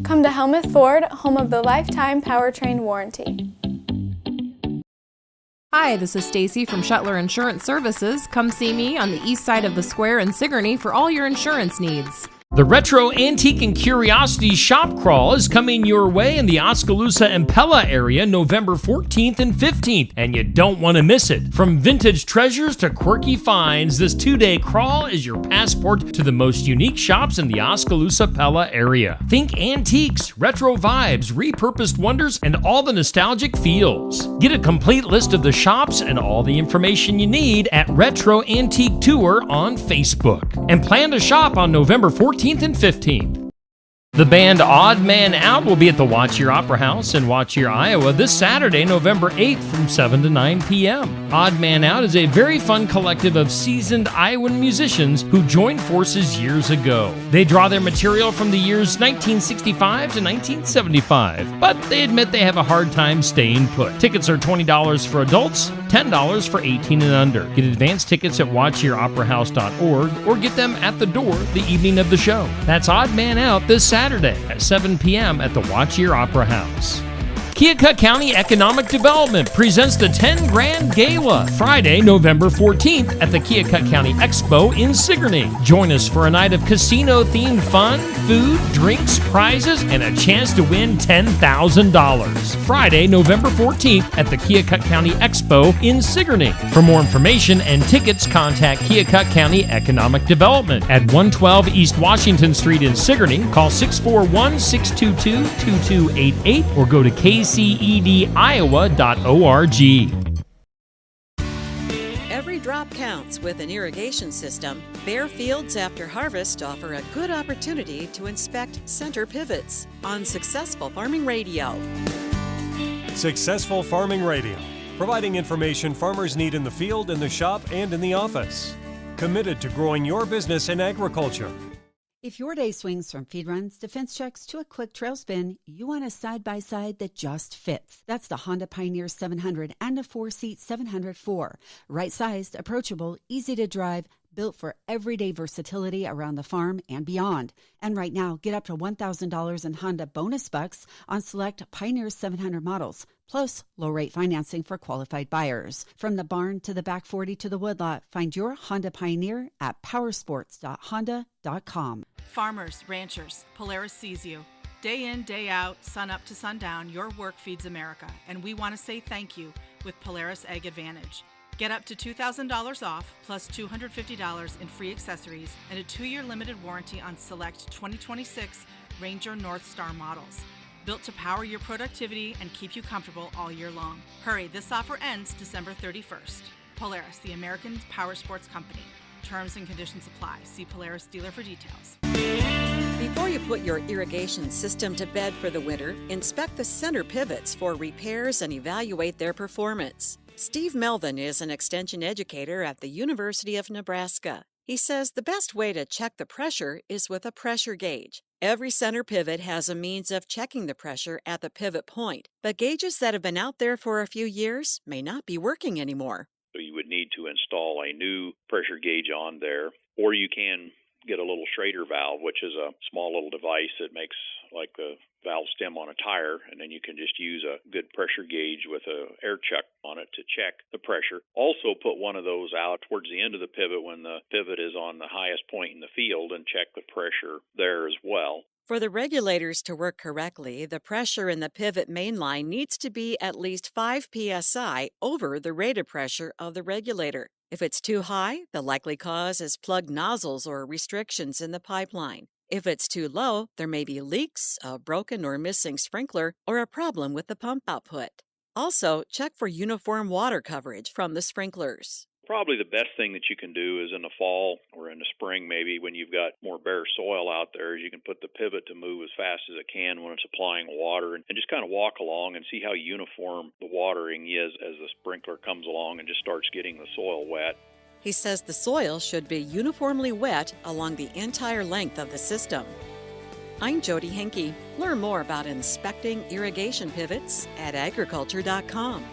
Come to Helmuth Ford, home of the lifetime powertrain warranty. Hi, this is Stacy from Shuttler Insurance Services. Come see me on the east side of the square in Sigourney for all your insurance needs. The Retro Antique and Curiosities Shop Crawl is coming your way in the Oskaloosa and Pella area November 14th and 15th, and you don't want to miss it. From vintage treasures to quirky finds, this two-day crawl is your passport to the most unique shops in the Oskaloosa-Pella area. Think antiques, retro vibes, repurposed wonders, and all the nostalgic feels. Get a complete list of the shops and all the information you need at Retro Antique Tour on Facebook. And plan to shop on November 14th and 15th. The band Odd Man Out will be at the Watch Your Opera House in Watch Your, Iowa this Saturday, November 8th from 7 to 9 p.m. Odd Man Out is a very fun collective of seasoned Iowan musicians who joined forces years ago. They draw their material from the years 1965 to 1975, but they admit they have a hard time staying put. Tickets are $20 for adults, $10 for 18 and under. Get advance tickets at watchyyouroperahouse.org or get them at the door the evening of the show. That's Odd Man Out this Saturday at 7 p.m. at the Watch Your Opera House. Keokuk County Economic Development presents the 10 Grand Gala, Friday, November 14th at the Keokuk County Expo in Sigourney. Join us for a night of casino-themed fun, food, drinks, prizes, and a chance to win $10,000. Friday, November 14th at the Keokuk County Expo in Sigourney. For more information and tickets, contact Keokuk County Economic Development at 112 East Washington Street in Sigourney. Call 641-622-2288 or go to kcediowa.org. Every drop counts with an irrigation system. Bare fields after harvest offer a good opportunity to inspect center pivots on Successful Farming Radio. Successful Farming Radio, providing information farmers need in the field, in the shop, and in the office. Committed to growing your business in agriculture. If your day swings from feed runs to fence checks to a quick trail spin, you want a side-by-side that just fits. That's the Honda Pioneer 700 and a 4-seat 704. Right-sized, approachable, easy to drive, built for everyday versatility around the farm and beyond. And right now, get up to $1,000 in Honda bonus bucks on select Pioneer 700 models, plus low-rate financing for qualified buyers. From the barn to the back 40 to the woodlot, find your Honda Pioneer at powersports.honda.com. Farmers, ranchers, Polaris sees you. Day in, day out, sun up to sundown, your work feeds America, and we want to say thank you with Polaris Ag Advantage. Get up to $2,000 off, plus $250 in free accessories, and a 2-year limited warranty on select 2026 Ranger North Star models. Built to power your productivity and keep you comfortable all year long. Hurry, this offer ends December 31st. Polaris, the American power sports company. Terms and conditions apply. See Polaris dealer for details. Before you put your irrigation system to bed for the winter, inspect the center pivots for repairs and evaluate their performance. Steve Melvin is an extension educator at the University of Nebraska. He says the best way to check the pressure is with a pressure gauge. Every center pivot has a means of checking the pressure at the pivot point, but gauges that have been out there for a few years may not be working anymore. So you would need to install a new pressure gauge on there, or you can get a little Schrader valve, which is a small little device that makes like the valve stem on a tire, and then you can just use a good pressure gauge with a air chuck on it to check the pressure. Also put one of those out towards the end of the pivot when the pivot is on the highest point in the field and check the pressure there as well. For the regulators to work correctly, the pressure in the pivot mainline needs to be at least 5 psi over the rated pressure of the regulator. If it's too high, the likely cause is plugged nozzles or restrictions in the pipeline. If it's too low, there may be leaks, a broken or missing sprinkler, or a problem with the pump output. Also, check for uniform water coverage from the sprinklers. Probably the best thing that you can do is in the fall or in the spring maybe when you've got more bare soil out there is you can put the pivot to move as fast as it can when it's applying water and just kind of walk along and see how uniform the watering is as the sprinkler comes along and just starts getting the soil wet. He says the soil should be uniformly wet along the entire length of the system. I'm Jody Henke. Learn more about inspecting irrigation pivots at agriculture.com.